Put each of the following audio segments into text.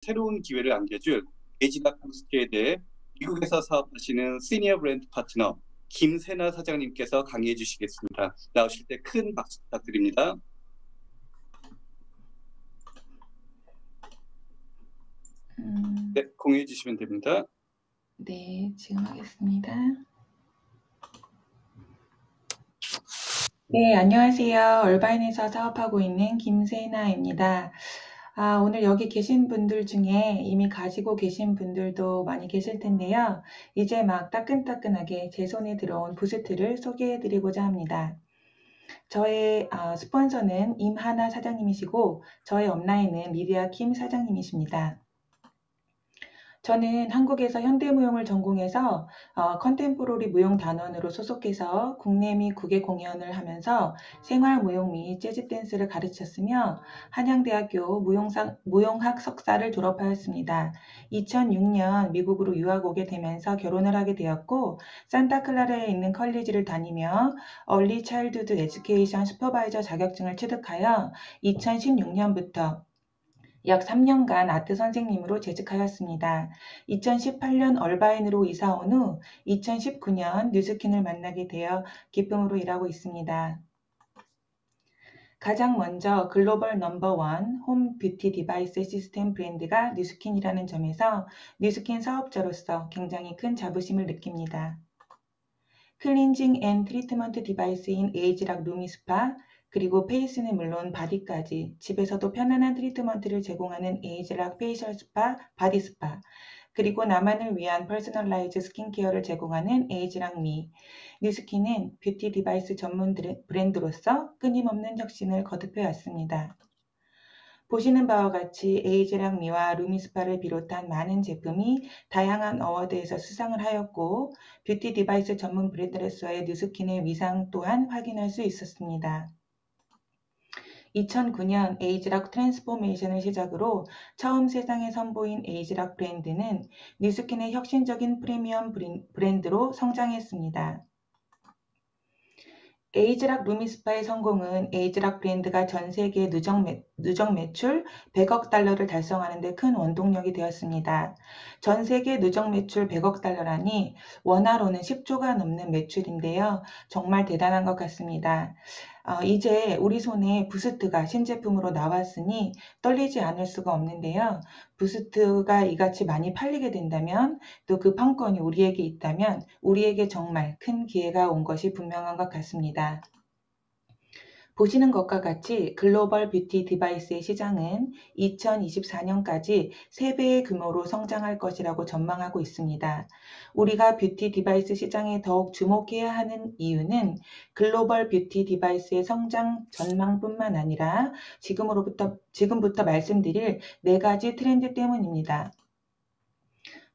새로운 기회를 안겨줄 에이지락 부스트에 대해 미국에서 사업하시는 시니어 브랜드 파트너 김세나 사장님께서 강의해 주시겠습니다. 나오실 때 큰 박수 부탁드립니다. 네, 공유해 주시면 됩니다. 네, 지금 하겠습니다. 네, 안녕하세요. 얼바인에서 사업하고 있는 김세나입니다. 오늘 여기 계신 분들 중에 이미 가지고 계신 분들도 많이 계실 텐데요. 이제 막 따끈따끈하게 제 손에 들어온 부스트를 소개해 드리고자 합니다. 저의 스폰서는 임하나 사장님이시고 저의 업라인은 리디아 킴 사장님이십니다. 저는 한국에서 현대무용을 전공해서 컨템포러리 무용단원으로 소속해서 국내 및 국외 공연을 하면서 생활무용 및 재즈댄스를 가르쳤으며 한양대학교 무용학 석사를 졸업하였습니다. 2006년 미국으로 유학 오게 되면서 결혼을 하게 되었고 산타클라라에 있는 컬리지를 다니며 얼리 차일드드 에듀케이션 슈퍼바이저 자격증을 취득하여 2016년부터 약 3년간 아트 선생님으로 재직하였습니다. 2018년 얼바인으로 이사 온 후 2019년 뉴스킨을 만나게 되어 기쁨으로 일하고 있습니다. 가장 먼저 글로벌 넘버원 홈 뷰티 디바이스 시스템 브랜드가 뉴스킨이라는 점에서 뉴스킨 사업자로서 굉장히 큰 자부심을 느낍니다. 클렌징 앤 트리트먼트 디바이스인 에이지락 루미스파, 그리고 페이스는 물론 바디까지 집에서도 편안한 트리트먼트를 제공하는 에이지락 페이셜 스파, 바디 스파, 그리고 나만을 위한 퍼스널라이즈 스킨케어를 제공하는 에이지락 미. 뉴스킨은 뷰티 디바이스 전문 브랜드로서 끊임없는 혁신을 거듭해 왔습니다. 보시는 바와 같이 에이지락 미와 루미스파를 비롯한 많은 제품이 다양한 어워드에서 수상을 하였고 뷰티 디바이스 전문 브랜드로서의 뉴스킨의 위상 또한 확인할 수 있었습니다. 2009년 에이지락 트랜스포메이션을 시작으로 처음 세상에 선보인 에이지락 브랜드는 뉴스킨의 혁신적인 프리미엄 브랜드로 성장했습니다. 에이지락 루미스파의 성공은 에이지락 브랜드가 전 세계 누적 매출 100억 달러를 달성하는 데 큰 원동력이 되었습니다. 전 세계 누적 매출 100억 달러라니 원화로는 10조가 넘는 매출인데요. 정말 대단한 것 같습니다. 이제 우리 손에 부스트가 신제품으로 나왔으니 떨리지 않을 수가 없는데요. 부스트가 이같이 많이 팔리게 된다면 또 그 판권이 우리에게 있다면 우리에게 정말 큰 기회가 온 것이 분명한 것 같습니다. 보시는 것과 같이 글로벌 뷰티 디바이스의 시장은 2024년까지 3배의 규모로 성장할 것이라고 전망하고 있습니다. 우리가 뷰티 디바이스 시장에 더욱 주목해야 하는 이유는 글로벌 뷰티 디바이스의 성장 전망뿐만 아니라 지금부터 말씀드릴 4가지 트렌드 때문입니다.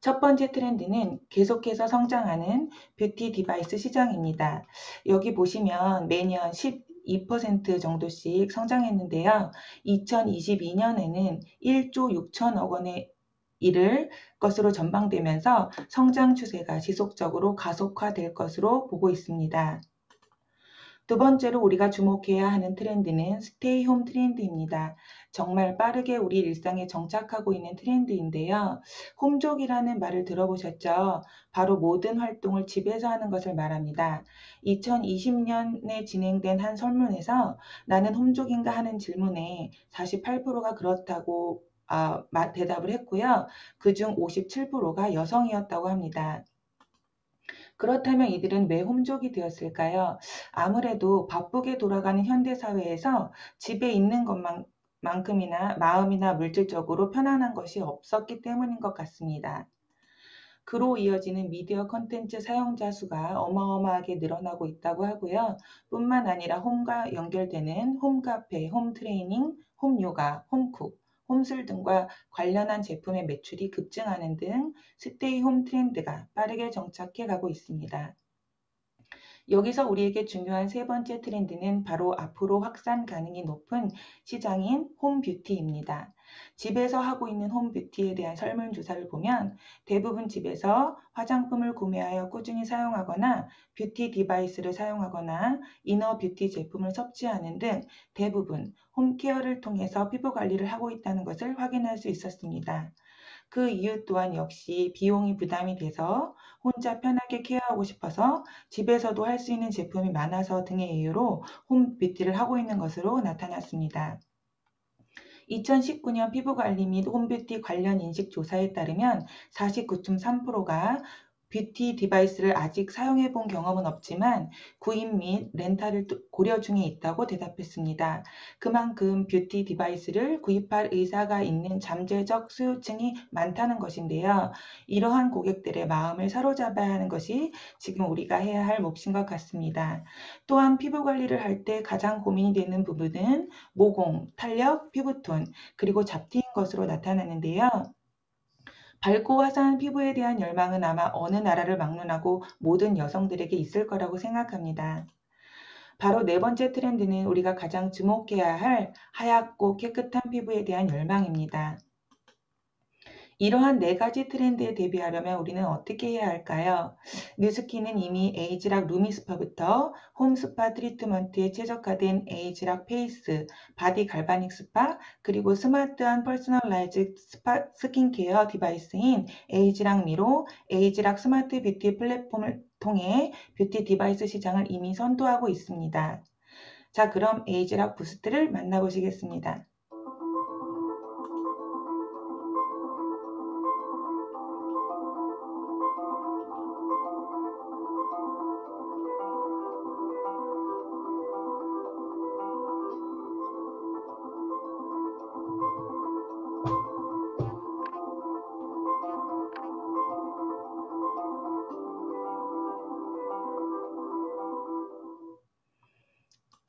첫 번째 트렌드는 계속해서 성장하는 뷰티 디바이스 시장입니다. 여기 보시면 매년 12% 정도씩 성장했는데요. 2022년에는 1조 6천억 원에 이를 것으로 전망되면서 성장 추세가 지속적으로 가속화될 것으로 보고 있습니다. 두 번째로 우리가 주목해야 하는 트렌드는 스테이 홈 트렌드입니다. 정말 빠르게 우리 일상에 정착하고 있는 트렌드인데요. 홈족이라는 말을 들어보셨죠? 바로 모든 활동을 집에서 하는 것을 말합니다. 2020년에 진행된 한 설문에서 나는 홈족인가 하는 질문에 48%가 그렇다고 대답을 했고요. 그중 57%가 여성이었다고 합니다. 그렇다면 이들은 왜 홈족이 되었을까요? 아무래도 바쁘게 돌아가는 현대사회에서 집에 있는 것만큼이나 마음이나 물질적으로 편안한 것이 없었기 때문인 것 같습니다. 그로 이어지는 미디어 콘텐츠 사용자 수가 어마어마하게 늘어나고 있다고 하고요. 뿐만 아니라 홈과 연결되는 홈카페, 홈트레이닝, 홈요가, 홈쿡, 홈술 등과 관련한 제품의 매출이 급증하는 등 스테이 홈 트렌드가 빠르게 정착해 가고 있습니다. 여기서 우리에게 중요한 세 번째 트렌드는 바로 앞으로 확산 가능이 높은 시장인 홈뷰티입니다. 집에서 하고 있는 홈뷰티에 대한 설문조사를 보면 대부분 집에서 화장품을 구매하여 꾸준히 사용하거나 뷰티 디바이스를 사용하거나 이너 뷰티 제품을 섭취하는 등 대부분 홈케어를 통해서 피부 관리를 하고 있다는 것을 확인할 수 있었습니다. 그 이유 또한 역시 비용이 부담이 돼서 혼자 편하게 케어하고 싶어서 집에서도 할 수 있는 제품이 많아서 등의 이유로 홈뷰티를 하고 있는 것으로 나타났습니다. 2019년 피부관리 및 홈뷰티 관련 인식조사에 따르면 49.3%가 뷰티 디바이스를 아직 사용해 본 경험은 없지만 구입 및 렌탈을 고려 중에 있다고 대답했습니다. 그만큼 뷰티 디바이스를 구입할 의사가 있는 잠재적 수요층이 많다는 것인데요. 이러한 고객들의 마음을 사로잡아야 하는 것이 지금 우리가 해야 할 몫인 것 같습니다. 또한 피부 관리를 할 때 가장 고민이 되는 부분은 모공, 탄력, 피부톤, 그리고 잡티인 것으로 나타나는데요. 밝고 화사한 피부에 대한 열망은 아마 어느 나라를 막론하고 모든 여성들에게 있을 거라고 생각합니다. 바로 네 번째 트렌드는 우리가 가장 주목해야 할 하얗고 깨끗한 피부에 대한 열망입니다. 이러한 네 가지 트렌드에 대비하려면 우리는 어떻게 해야 할까요? 뉴스킨은 이미 에이지락 루미스파부터 홈스파 트리트먼트에 최적화된 에이지락 페이스, 바디 갈바닉 스파, 그리고 스마트한 퍼스널라이즈 스킨케어 디바이스인 에이지락 미로, 에이지락 스마트 뷰티 플랫폼을 통해 뷰티 디바이스 시장을 이미 선도하고 있습니다. 자, 그럼 에이지락 부스트를 만나보시겠습니다.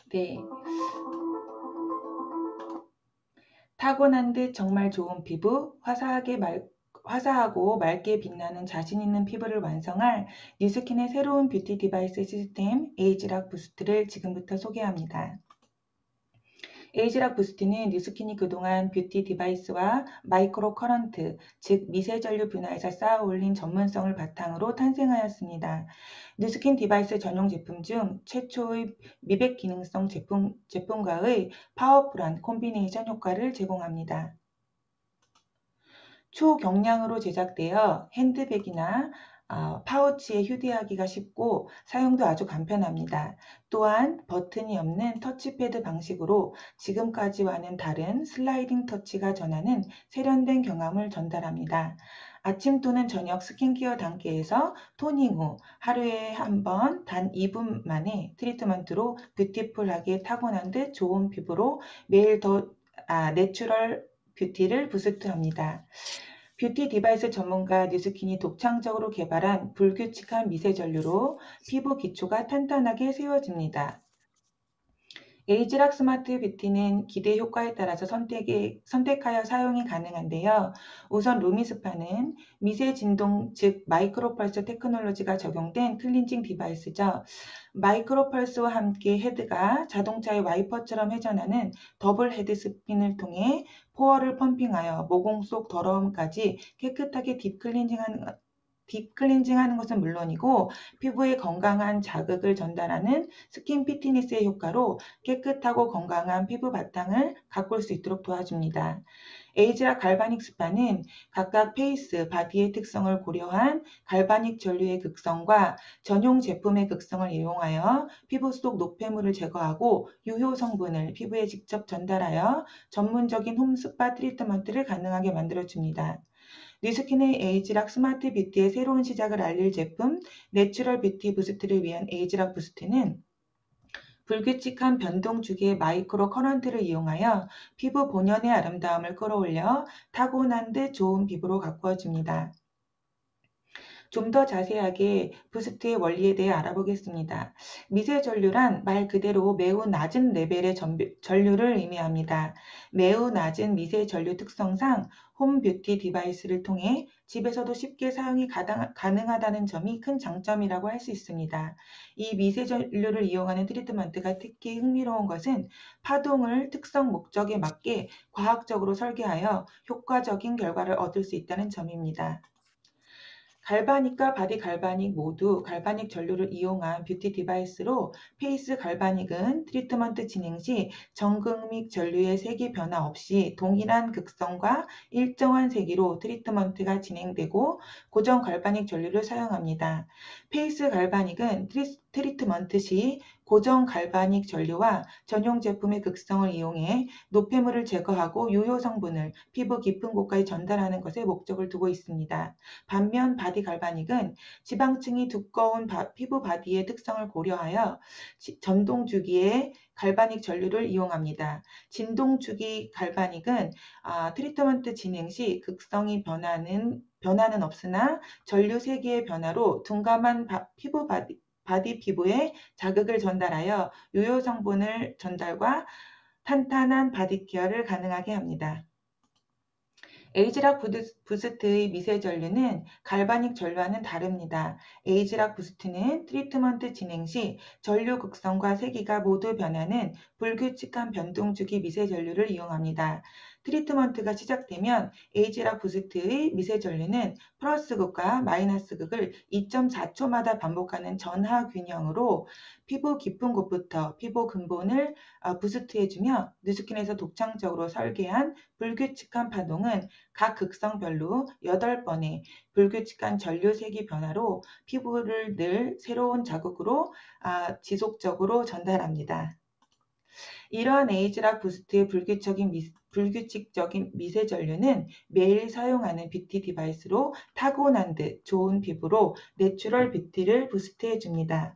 네. 타고난 듯 정말 좋은 피부, 화사하고 맑게 빛나는 자신 있는 피부를 완성할 뉴스킨의 새로운 뷰티 디바이스 시스템 에이지락 부스트를 지금부터 소개합니다. 에이지락 부스트는 뉴스킨이 그동안 뷰티 디바이스와 마이크로 커런트, 즉 미세전류 분야에서 쌓아 올린 전문성을 바탕으로 탄생하였습니다. 뉴스킨 디바이스 전용 제품 중 최초의 미백 기능성 제품과의 파워풀한 콤비네이션 효과를 제공합니다. 초경량으로 제작되어 핸드백이나 파우치에 휴대하기가 쉽고 사용도 아주 간편합니다. 또한 버튼이 없는 터치패드 방식으로 지금까지와는 다른 슬라이딩 터치가 전하는 세련된 경험을 전달합니다. 아침 또는 저녁 스킨케어 단계에서 토닝 후 하루에 한 번 단 2분 만에 트리트먼트로 뷰티풀하게 타고난 듯 좋은 피부로 매일 더 내추럴 뷰티를 부스트합니다. 뷰티 디바이스 전문가 뉴스킨이 독창적으로 개발한 불규칙한 미세전류로 피부 기초가 탄탄하게 세워집니다. 에이지락 스마트 뷰티는 기대 효과에 따라서 선택하여 사용이 가능한데요. 우선 루미스파는 미세 진동 즉 마이크로펄스 테크놀로지가 적용된 클렌징 디바이스죠. 마이크로펄스와 함께 헤드가 자동차의 와이퍼처럼 회전하는 더블 헤드 스핀을 통해 포어를 펌핑하여 모공 속 더러움까지 깨끗하게 딥클렌징하는 것은 물론이고 피부에 건강한 자극을 전달하는 스킨 피트니스의 효과로 깨끗하고 건강한 피부 바탕을 가꿀 수 있도록 도와줍니다. 에이지락 갈바닉 스파는 각각 페이스, 바디의 특성을 고려한 갈바닉 전류의 극성과 전용 제품의 극성을 이용하여 피부 속 노폐물을 제거하고 유효 성분을 피부에 직접 전달하여 전문적인 홈스파 트리트먼트를 가능하게 만들어줍니다. 뉴스킨의 에이지락 스마트 뷰티의 새로운 시작을 알릴 제품 내추럴 뷰티 부스트를 위한 에이지락 부스트는 불규칙한 변동 주기의 마이크로 커런트를 이용하여 피부 본연의 아름다움을 끌어올려 타고난 듯 좋은 피부로 가꾸어줍니다. 좀 더 자세하게 부스트의 원리에 대해 알아보겠습니다. 미세 전류란 말 그대로 매우 낮은 레벨의 전류를 의미합니다. 매우 낮은 미세 전류 특성상 홈 뷰티 디바이스를 통해 집에서도 쉽게 사용이 가능하다는 점이 큰 장점이라고 할 수 있습니다. 이 미세 전류를 이용하는 트리트먼트가 특히 흥미로운 것은 파동을 특성 목적에 맞게 과학적으로 설계하여 효과적인 결과를 얻을 수 있다는 점입니다. 갈바닉과 바디 갈바닉 모두 갈바닉 전류를 이용한 뷰티 디바이스로 페이스 갈바닉은 트리트먼트 진행 시 전극믹 전류의 색이 변화 없이 동일한 극성과 일정한 세기로 트리트먼트가 진행되고 고정 갈바닉 전류를 사용합니다. 페이스 갈바닉은 트리트먼트 시 고정 갈바닉 전류와 전용 제품의 극성을 이용해 노폐물을 제거하고 유효 성분을 피부 깊은 곳까지 전달하는 것에 목적을 두고 있습니다. 반면 바디 갈바닉은 지방층이 두꺼운 피부 바디의 특성을 고려하여 전동 주기의 갈바닉 전류를 이용합니다. 진동 주기 갈바닉은 트리트먼트 진행 시 극성이 변화는 없으나 전류 세기의 변화로 둔감한 바디 피부에 자극을 전달하여 유효 성분을 전달과 탄탄한 바디 케어를 가능하게 합니다. 에이지락 부스트의 미세 전류는 갈바닉 전류와는 다릅니다. 에이지락 부스트는 트리트먼트 진행 시 전류 극성과 세기가 모두 변하는 불규칙한 변동주기 미세 전류를 이용합니다. 트리트먼트가 시작되면 에이지락 부스트의 미세 전류는 플러스 극과 마이너스 극을 2.4초마다 반복하는 전하 균형으로 피부 깊은 곳부터 피부 근본을 부스트해주며 뉴스킨에서 독창적으로 설계한 불규칙한 파동은 각 극성별로 8번의 불규칙한 전류 세기 변화로 피부를 늘 새로운 자극으로 지속적으로 전달합니다. 이러한 에이지락 부스트의 불규칙적인 미세 전류는 매일 사용하는 뷰티 디바이스로 타고난 듯 좋은 피부로 내추럴 뷰티를 부스트해 줍니다.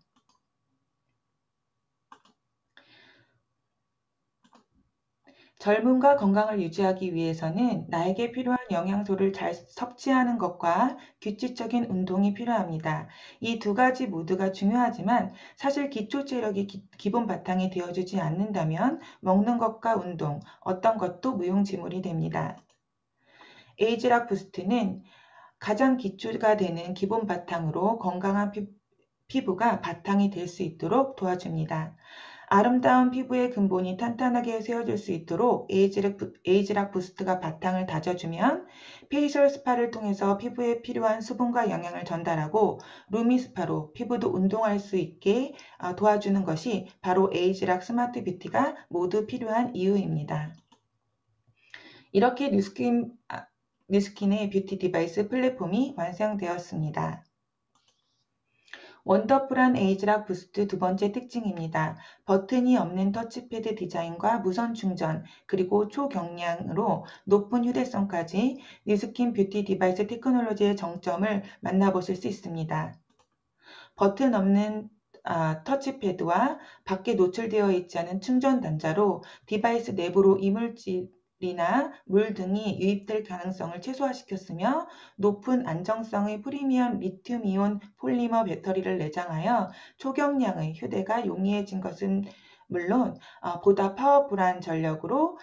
젊음과 건강을 유지하기 위해서는 나에게 필요한 영양소를 잘 섭취하는 것과 규칙적인 운동이 필요합니다. 이 두 가지 모두가 중요하지만 사실 기초 체력이 기본 바탕이 되어주지 않는다면 먹는 것과 운동, 어떤 것도 무용지물이 됩니다. 에이지락 부스트는 가장 기초가 되는 기본 바탕으로 건강한 피부가 바탕이 될 수 있도록 도와줍니다. 아름다운 피부의 근본이 탄탄하게 세워질 수 있도록 에이지락 부스트가 바탕을 다져주면 페이셜 스파를 통해서 피부에 필요한 수분과 영양을 전달하고 루미 스파로 피부도 운동할 수 있게 도와주는 것이 바로 에이지락 스마트 뷰티가 모두 필요한 이유입니다. 이렇게 뉴스킨의 뷰티 디바이스 플랫폼이 완성되었습니다. 원더풀한 에이지락 부스트 두 번째 특징입니다. 버튼이 없는 터치패드 디자인과 무선 충전, 그리고 초경량으로 높은 휴대성까지 뉴스킨 뷰티 디바이스 테크놀로지의 정점을 만나보실 수 있습니다. 버튼 없는 터치패드와 밖에 노출되어 있지 않은 충전 단자로 디바이스 내부로 이물질이나 물 등이 유입될 가능성을 최소화시켰으며 높은 안정성의 프리미엄 리튬이온 폴리머 배터리를 내장하여 초경량의 휴대가 용이해진 것은 물론 보다 파워풀한 전력으로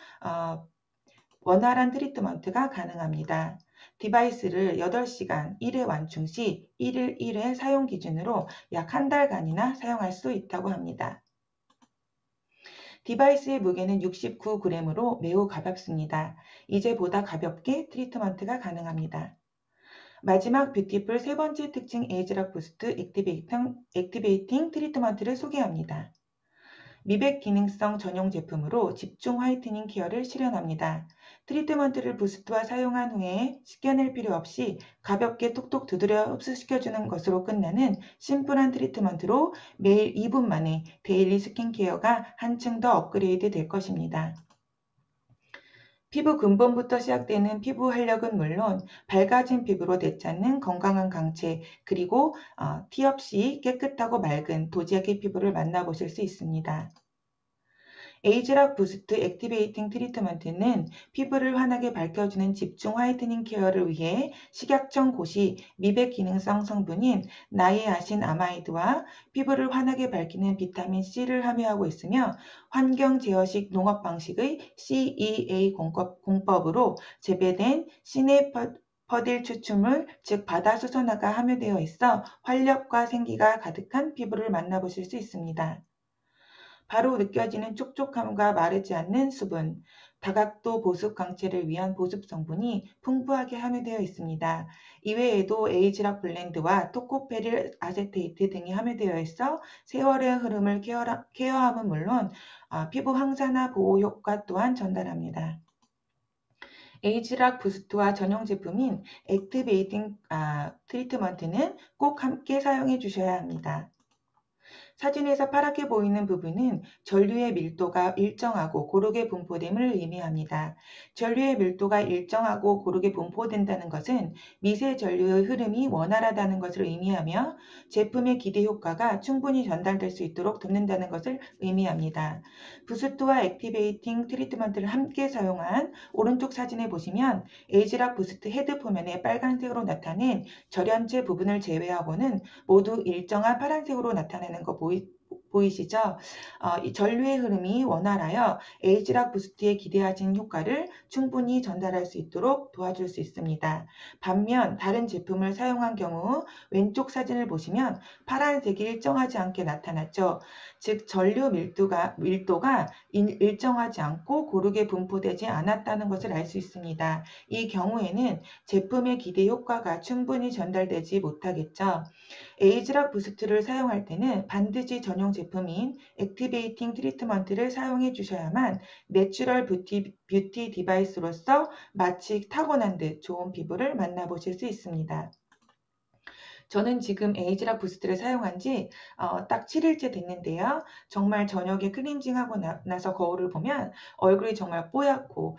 원활한 트리트먼트가 가능합니다. 디바이스를 8시간 1회 완충 시 1일 1회 사용 기준으로 약 한 달간이나 사용할 수 있다고 합니다. 디바이스의 무게는 69g으로 매우 가볍습니다. 이제보다 가볍게 트리트먼트가 가능합니다. 마지막 뷰티풀 세 번째 특징 에이지락 부스트 액티베이팅 트리트먼트를 소개합니다. 미백 기능성 전용 제품으로 집중 화이트닝 케어를 실현합니다. 트리트먼트를 부스트와 사용한 후에 씻겨낼 필요 없이 가볍게 톡톡 두드려 흡수시켜주는 것으로 끝나는 심플한 트리트먼트로 매일 2분 만에 데일리 스킨케어가 한층 더 업그레이드 될 것입니다. 피부 근본부터 시작되는 피부 활력은 물론 밝아진 피부로 되찾는 건강한 강체, 그리고 티 없이 깨끗하고 맑은 도자기 피부를 만나보실 수 있습니다. 에이지락 부스트 액티베이팅 트리트먼트는 피부를 환하게 밝혀주는 집중 화이트닝 케어를 위해 식약청 고시 미백 기능성 성분인 나이아신 아마이드와 피부를 환하게 밝히는 비타민 C를 함유하고 있으며 환경 제어식 농업 방식의 CEA 공법으로 재배된 시네퍼딜 추출물, 즉 바다수소나가 함유되어 있어 활력과 생기가 가득한 피부를 만나보실 수 있습니다. 바로 느껴지는 촉촉함과 마르지 않는 수분, 다각도 보습 광채를 위한 보습 성분이 풍부하게 함유되어 있습니다. 이외에도 에이지락 블렌드와 토코페릴 아세테이트 등이 함유되어 있어 세월의 흐름을 케어함은 물론 피부 항산화 보호 효과 또한 전달합니다. 에이지락 부스트와 전용 제품인 액티베이팅 트리트먼트는 꼭 함께 사용해 주셔야 합니다. 사진에서 파랗게 보이는 부분은 전류의 밀도가 일정하고 고르게 분포됨을 의미합니다. 전류의 밀도가 일정하고 고르게 분포된다는 것은 미세 전류의 흐름이 원활하다는 것을 의미하며 제품의 기대 효과가 충분히 전달될 수 있도록 돕는다는 것을 의미합니다. 부스트와 액티베이팅 트리트먼트를 함께 사용한 오른쪽 사진에 보시면 에이지락 부스트 헤드 표면에 빨간색으로 나타낸 절연체 부분을 제외하고는 모두 일정한 파란색으로 나타나는 거 보이시죠? 이 전류의 흐름이 원활하여 에이지락 부스트에 기대하신 효과를 충분히 전달할 수 있도록 도와줄 수 있습니다. 반면 다른 제품을 사용한 경우 왼쪽 사진을 보시면 파란색이 일정하지 않게 나타났죠. 즉 전류 밀도가 일정하지 않고 고르게 분포되지 않았다는 것을 알 수 있습니다. 이 경우에는 제품의 기대 효과가 충분히 전달되지 못하겠죠. 에이지락 부스트를 사용할 때는 반드시 전용 제품인 액티베이팅 트리트먼트를 사용해 주셔야만 내추럴 뷰티 디바이스로서 마치 타고난 듯 좋은 피부를 만나보실 수 있습니다. 저는 지금 에이지락 부스트를 사용한 지 딱 7일째 됐는데요. 정말 저녁에 클렌징하고 나서 거울을 보면 얼굴이 정말 뽀얗고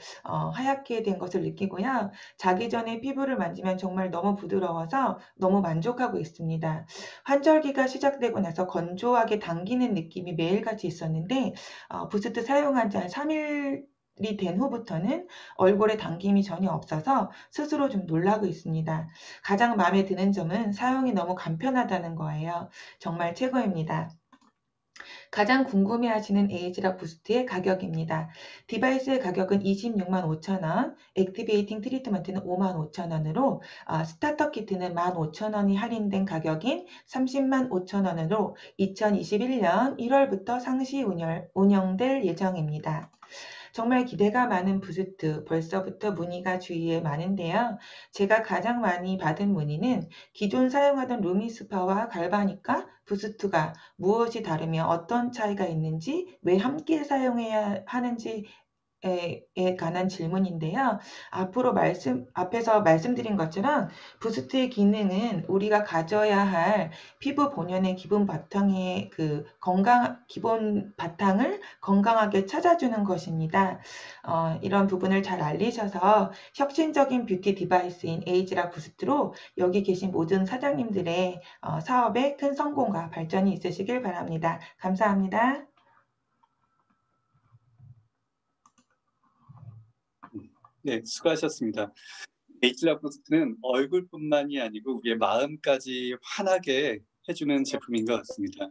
하얗게 된 것을 느끼고요. 자기 전에 피부를 만지면 정말 너무 부드러워서 너무 만족하고 있습니다. 환절기가 시작되고 나서 건조하게 당기는 느낌이 매일같이 있었는데 부스트 사용한 지 한 3일 이 된 후부터는 얼굴에 당김이 전혀 없어서 스스로 좀 놀라고 있습니다. 가장 마음에 드는 점은 사용이 너무 간편하다는 거예요. 정말 최고입니다. 가장 궁금해하시는 에이지락 부스트의 가격입니다. 디바이스의 가격은 26만 5천 원, 액티베이팅 트리트먼트는 5만 5천 원으로 스타터 키트는 1만 5천 원이 할인된 가격인 30만 5천 원으로 2021년 1월부터 상시 운영될 예정입니다. 정말 기대가 많은 부스트, 벌써부터 문의가 주위에 많은데요. 제가 가장 많이 받은 문의는 기존 사용하던 루미스파와 갈바닉과 부스트가 무엇이 다르며 어떤 차이가 있는지, 왜 함께 사용해야 하는지 에 관한 질문인데요. 앞에서 말씀드린 것처럼 부스트의 기능은 우리가 가져야 할 피부 본연의 기본 바탕을 건강하게 찾아주는 것입니다. 이런 부분을 잘 알리셔서 혁신적인 뷰티 디바이스인 에이지락 부스트로 여기 계신 모든 사장님들의 사업에 큰 성공과 발전이 있으시길 바랍니다. 감사합니다. 네, 수고하셨습니다. 에이지락 부스트는 얼굴뿐만이 아니고 우리의 마음까지 환하게 해주는 제품인 것 같습니다.